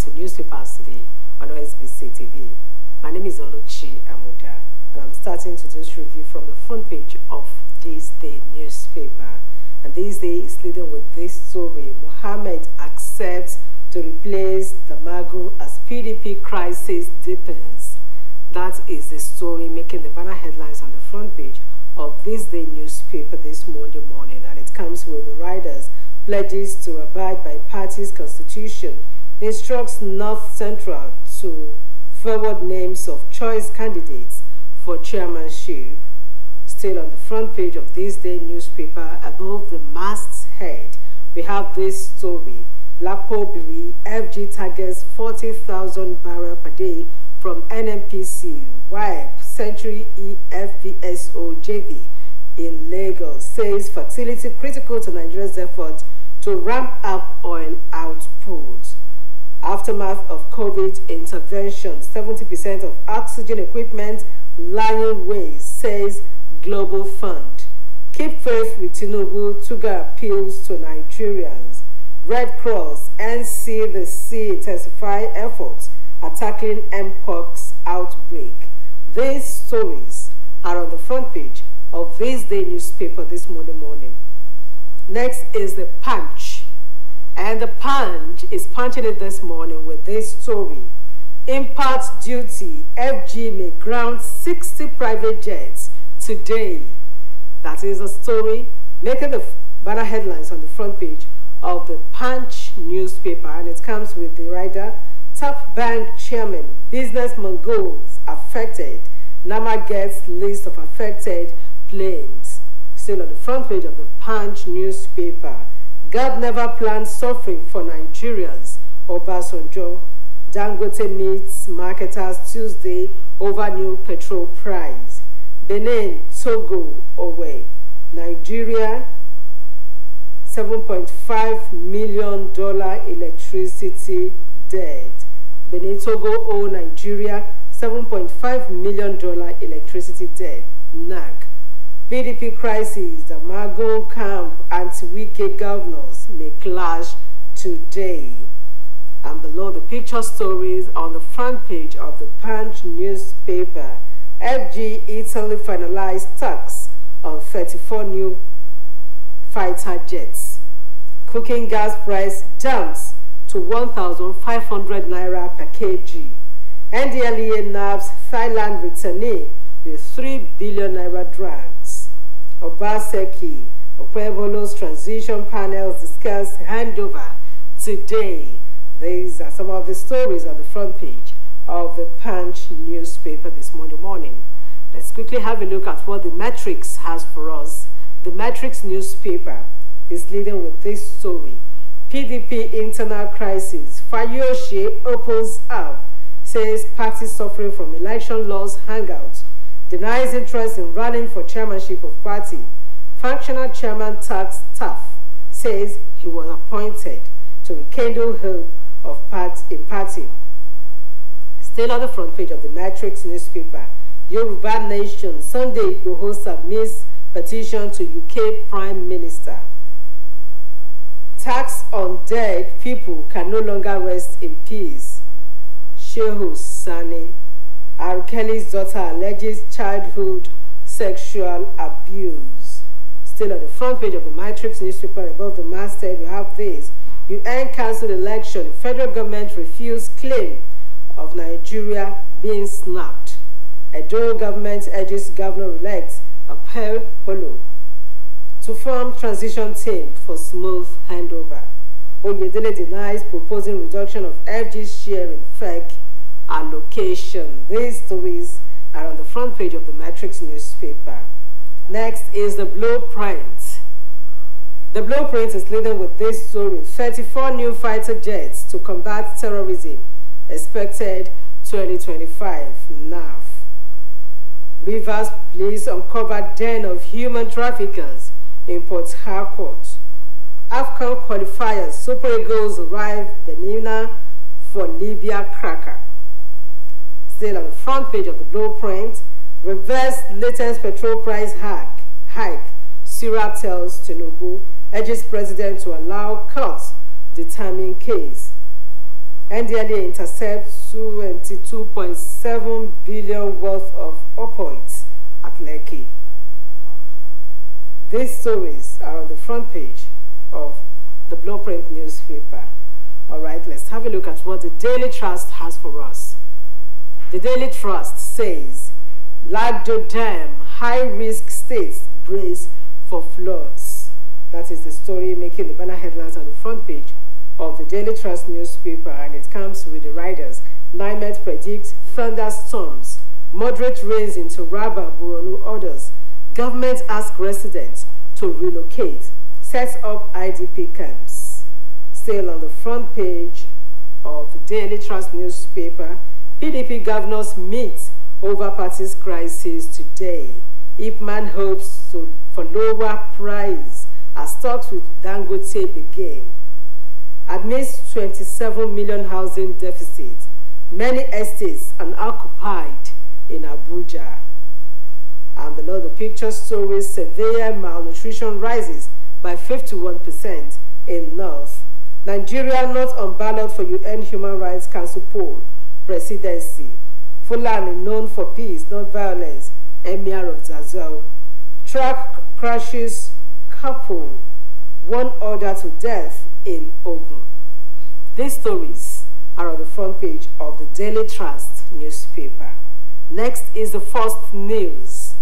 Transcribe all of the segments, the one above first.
to newspapers today on OSBC TV. My name is Oluchi Amuda, and I'm starting today's review from the front page of This Day newspaper. And This Day is leading with this story: Mohammed accepts to replace Damagun as PDP crisis deepens. That is the story making the banner headlines on the front page of This Day newspaper this Monday morning, and it comes with the riders pledges to abide by party's constitution, instructs North Central to forward names of choice candidates for chairmanship. Still on the front page of This Day newspaper, above the mast's head, we have this story: Lapo Biri, FG targets 40,000 barrels per day from NNPC, while Century EFPSO JV in Lagos says fertility critical to Nigeria's effort to ramp up oil output. Aftermath of COVID intervention, 70% of oxygen equipment lying waste, says Global Fund. Keep faith with Tinubu, Tuga appeals to Nigerians. Red Cross, NCDC intensify efforts at tackling Mpox outbreak. These stories are on the front page of This Day newspaper this Monday morning. Next is the Punch, and the Punch is punching it this morning with this story: import duty, FG may ground 60 private jets today. That is a story making the banner headlines on the front page of the Punch newspaper, and it comes with the rider: top bank chairman, business mongols affected. NAMA gets list of affected planes. Still on the front page of the Punch newspaper, God never planned suffering for Nigerians. Obasanjo. Dangote meets marketers Tuesday over new petrol price. Benin, Togo away. Nigeria, $7.5 million electricity debt. Benin, Togo owe Nigeria $7.5 million electricity debt. NAC. PDP crisis, the Damagun camp, anti-Wike governors may clash today. And below the picture stories on the front page of the Punch newspaper, FG Italy finalized talks on 34 new fighter jets. Cooking gas price jumps to 1,500 naira per kg. NDLEA nabs Thailand returnee with 3 billion naira grants. Obaseki, Okwebolo's transition panels discuss handover today. These are some of the stories on the front page of the Punch newspaper this Monday morning. Let's quickly have a look at what the Matrix has for us. The Matrix newspaper is leading with this story: PDP internal crisis. Fayose opens up, says party suffering from election loss hangouts, denies interest in running for chairmanship of party. Functional chairman tax tough, says he was appointed to rekindle hope of party. Still on the front page of the Matrix newspaper, Yoruba Nation, Sunday Igboho submits petition to UK Prime Minister. Tax on dead people can no longer rest in peace. Shehu Sani. R. Kelly's daughter alleges childhood sexual abuse. Still on the front page of the Matrix newspaper, above the masthead, we have this: UN cancelled election, federal government refused claim of Nigeria being snapped. Edo government urges governor-elect Apel Holo to form transition team for smooth handover. Oyedele denies proposing reduction of FG share in FEC allocation. These stories are on the front page of the Matrix newspaper. Next is the Blueprint. The Blueprint is leading with this story: 34 new fighter jets to combat terrorism expected 2025. NAF. Rivers police uncovered den of human traffickers in Port Harcourt. AFCON qualifiers, Super Eagles arrive Benina for Libya cracker. Still on the front page of the Blueprint, reverse latest petrol price hike. Syrup tells Tinubu, urges president to allow cuts determine case. NDLA intercepts 22.7 billion worth of opioids at Adeleke. These stories are on the front page of the Blueprint newspaper. All right, let's have a look at what the Daily Trust has for us. The Daily Trust says, Lagdo Dam, high-risk states brace for floods. That is the story making the banner headlines on the front page of the Daily Trust newspaper, and it comes with the riders. NIMET predicts thunderstorms, moderate rains in Taraba, Borno, others. Government asks residents to relocate, sets up IDP camps. Still on the front page of the Daily Trust newspaper, PDP governors meet over party's crisis today. Ipman hopes for lower price as talks with Dangote begin. Amidst 27 million housing deficit, many estates unoccupied in Abuja. And below the picture stories, severe malnutrition rises by 51% in North. Nigeria not on ballot for UN Human Rights Council poll presidency. Fulani known for peace, not violence, Emir of Zazzau. Truck crashes couple, one order to death in Ogun. These stories are on the front page of the Daily Trust newspaper. Next is the first news.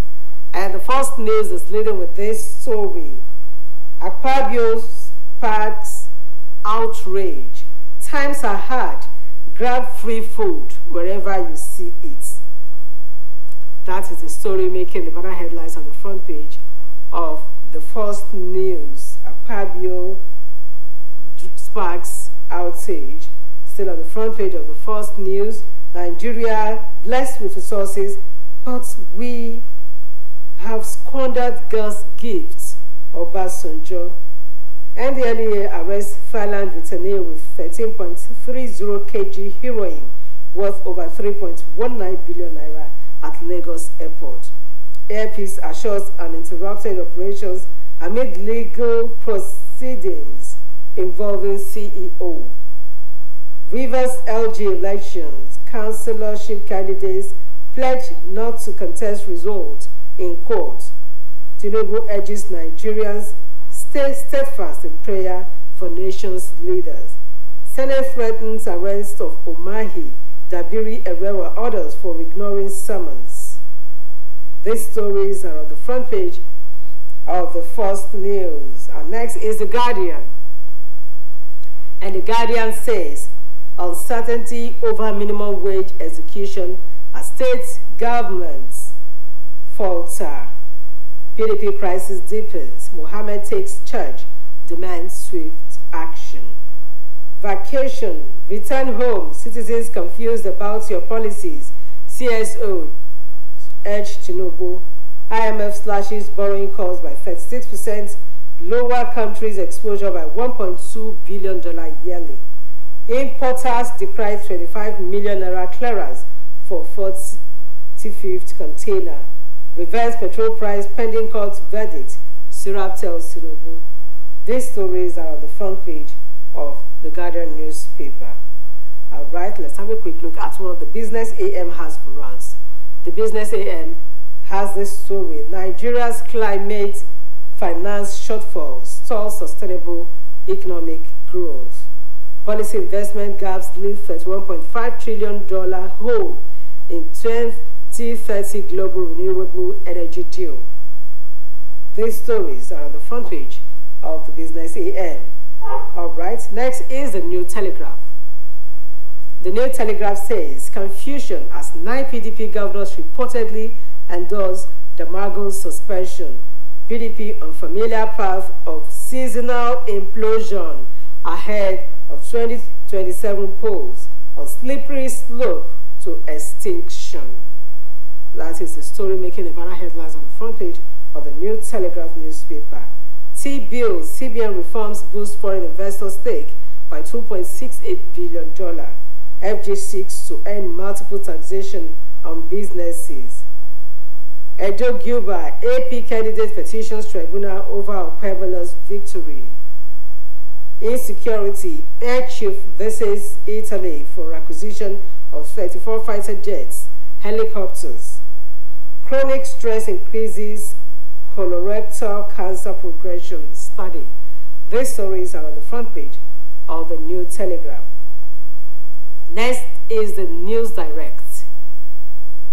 And the first news is leading with this story. Akpabio sparks outrage. Times are hard. Grab free food wherever you see it. That is the story making the banner headlines on the front page of the first news. Akpabio sparks outrage. Still on the front page of the first news. Nigeria blessed with resources, but we have squandered God's gifts. Obasanjo. NDLEA arrests Thailand retainer with 13.30 kg heroin worth over 3.19 billion naira at Lagos Airport. Airpeace assures uninterrupted operations amid legal proceedings involving CEO. Rivers LG elections, councillorship candidates pledge not to contest results in court. Tinubu urges Nigerians stay steadfast in prayer for nation's leaders. Senate threatens arrest of Umahi, Dabiri, Erewa, others for ignoring summons. These stories are on the front page of the first news. And next is The Guardian. And The Guardian says, uncertainty over minimum wage execution as state governments falter. PDP crisis deepens. Mohammed takes charge, demands swift action. Vacation, return home. Citizens confused about your policies. CSO urge Tinubu. IMF slashes borrowing costs by 36%. Lower countries' exposure by $1.2 billion yearly. Importers decry 25 million naira clearance for 45th container. Reverse petrol price pending court verdict, Sirap tells Tinubu. These stories are on the front page of the Guardian newspaper. All right, let's have a quick look at what the Business AM has for us. The Business AM has this story. Nigeria's climate finance shortfall stalls sustainable economic growth. Policy investment gaps leave $31.5 trillion hole in 2030 global renewable energy deal. These stories are on the front page of the Business AM. All right, next is the New Telegraph. The New Telegraph says, confusion as 9 PDP governors reportedly endorse Damagun suspension. PDP on familiar path of seasonal implosion ahead of 2027 polls on slippery slope to extinction. That is the story making the banner headlines on the front page of the New Telegraph newspaper. T-bill, CBN reforms boost foreign investor stake by $2.68 billion. FG seeks to end multiple taxation on businesses. Edo Gilbert, AP candidate petitions tribunal over Okpebholo's victory. Insecurity. Air Chief visits Italy for acquisition of 34 fighter jets, helicopters. Chronic stress increases colorectal cancer progression study. These stories are on the front page of the New Telegraph. Next is the News Direct.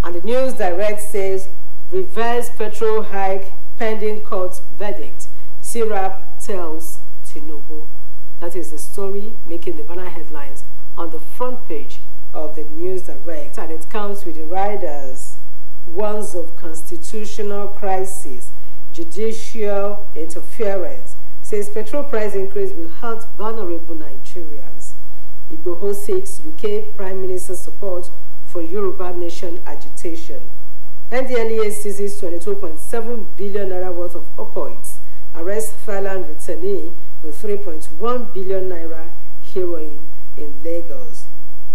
And the News Direct says, reverse petrol hike pending court verdict. Syrup tells Tinubu. That is the story making the banner headlines on the front page of the News Direct. And it comes with the riders. Ones of constitutional crisis, judicial interference, says petrol price increase will hurt vulnerable Nigerians. Igboho seeks UK Prime Minister support for Yoruba Nation agitation. NDLEA seizes 22.7 billion naira worth of opioids. Arrest Thailand returnee with 3.1 billion naira heroin in Lagos.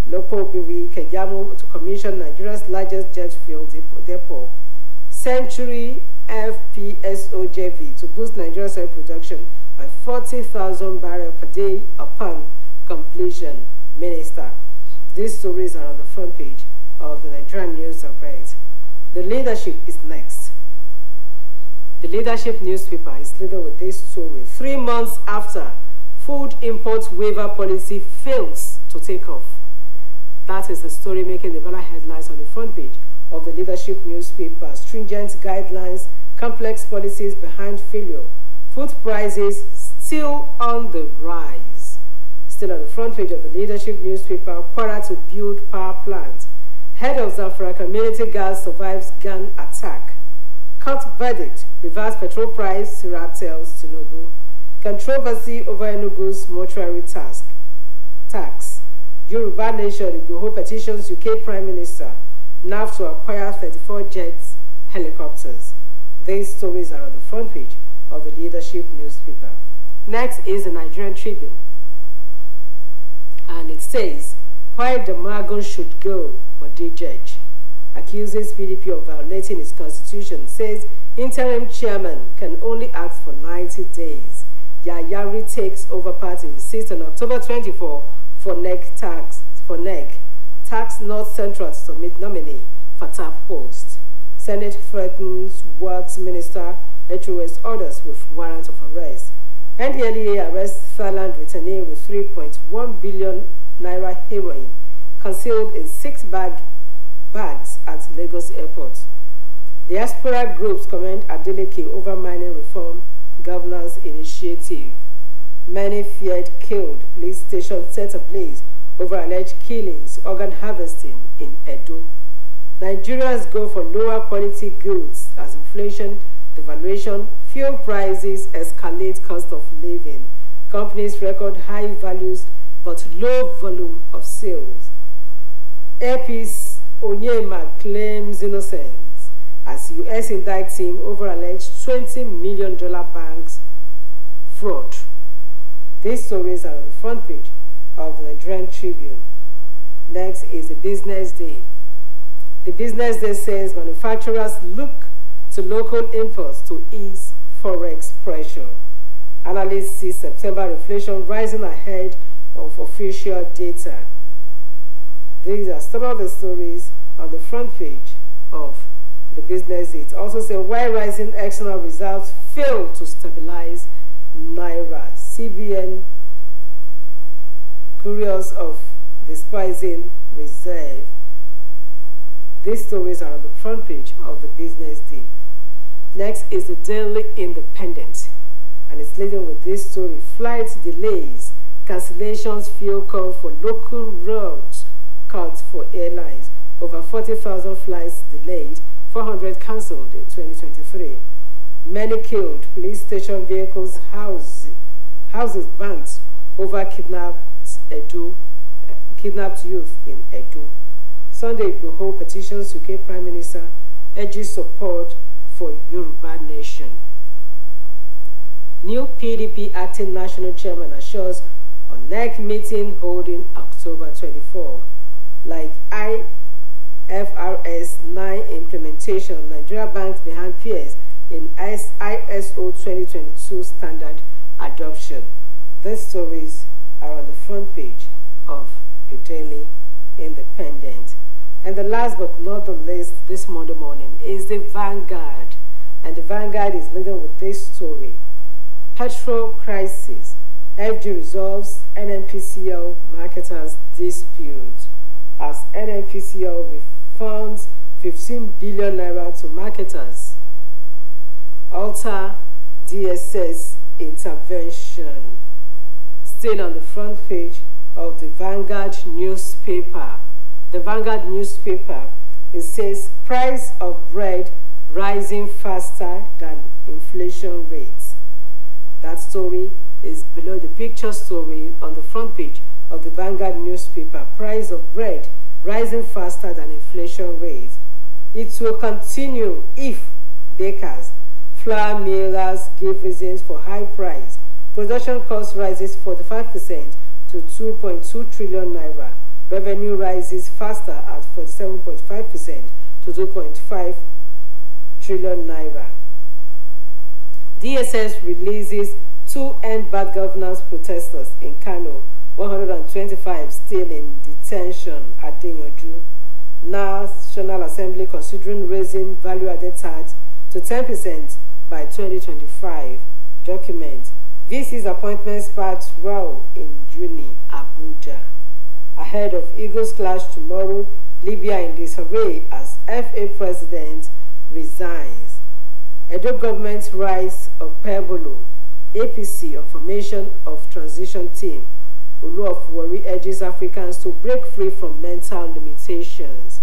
Lopo Biri Kejamo to commission Nigeria's largest jet fuel depot. Century FPSO JV to boost Nigeria's oil production by 40,000 barrels per day upon completion. Minister. These stories are on the front page of the Nigerian News Direct. The leadership is next. The leadership newspaper is leading with this story. 3 months after food import waiver policy fails to take off. That is the story making the banner headlines on the front page of the leadership newspaper. Stringent guidelines, complex policies behind failure. Food prices still on the rise. Still on the front page of the leadership newspaper, Kwara to build power plant. Head of Zamfara community guard survives gun attack. Court verdict, reverse petrol price, Syrup tells Tinubu. Controversy over Enugu's mortuary tax. Yoruba Nation, Igboho petitions UK Prime Minister. NAF to acquire 34 jets, helicopters. These stories are on the front page of the leadership newspaper. Next is the Nigerian Tribune. And it says, why the Magon should go, but they judge. Accuses PDP of violating its constitution, says interim chairman can only act for 90 days. Yayari takes over party, insists on October 24 for NEC tax North Central to submit nominee for tap post. Senate threatens Works Minister, HOS orders with warrant of arrest. NDLEA arrests Thailand returnee with 3.1 billion naira heroin concealed in 6 bags at Lagos Airport. Diaspora groups commend Adeleke over mining reform governor's initiative. Many feared killed. Police station set ablaze over alleged killings, organ harvesting in Edo. Nigerians go for lower quality goods as inflation, devaluation, fuel prices escalate cost of living. Companies record high values but low volume of sales. Airpeace Onyema claims innocence as US indicts him over alleged $20 million banks fraud. These stories are on the front page of the Nigerian Tribune. Next is the Business Day. The Business Day says manufacturers look to local imports to ease forex pressure. Analysts see September inflation rising ahead of official data. These are some of the stories on the front page of the Business Day. It also says why rising external results fail to stabilize Naira. CBN curious of despising reserve. These stories are on the front page of the Business Day. Next is the Daily Independent, and it's leading with this story. Flight delays, cancellations, fuel call for local routes, cuts for airlines. Over 40,000 flights delayed, 400 cancelled in 2023. Many killed, police station vehicles, houses burnt over kidnapped youth in Edo. Sunday Igboho petitions UK Prime Minister, urges support for Yoruba Nation. New PDP acting national chairman assures on NEC meeting holding October 24. Like IFRS 9 implementation, Nigeria banks behind peers in ISO 2022 standard adoption. These stories are on the front page of the Daily Independent. And the last but not the least this Monday morning is the Vanguard. And the Vanguard is leading with this story. Petrol crisis. FG resolves NNPCL marketers dispute as NNPCL refunds 15 billion naira to marketers. Alter DSS intervention. Still on the front page of the Vanguard newspaper. The Vanguard newspaper, it says price of bread rising faster than inflation rates. That story is below the picture story on the front page of the Vanguard newspaper. Price of bread rising faster than inflation rates. It will continue if bakers, flour millers give reasons for high price. Production cost rises 45% to 2.2 trillion naira. Revenue rises faster at 47.5% to 2.5 trillion naira. DSS releases 2 end bad governance protesters in Kano, 125 still in detention at Dinyoju. National Assembly considering raising value-added tax to 10% by 2025. Document. VC's appointment sparks row in Juni, Abuja. Ahead of Eagles clash tomorrow, Libya in disarray as FA president resigns. Edo government rise of Pebolo. APC on formation of transition team. Olu of Warri urges Africans to break free from mental limitations.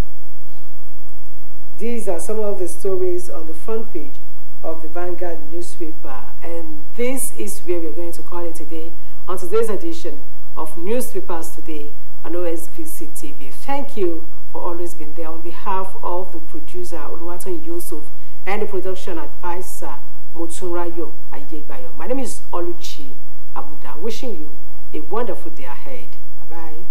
These are some of the stories on the front page of the Vanguard newspaper. And this is where we're going to call it today on today's edition of Newspapers Today on OSBC TV. Thank you for always being there. On behalf of the producer, Oluwaton Yusuf, and the production advisor, Motunrayo Ayegbayo. My name is Oluchi Abuda, wishing you a wonderful day ahead. Bye-bye.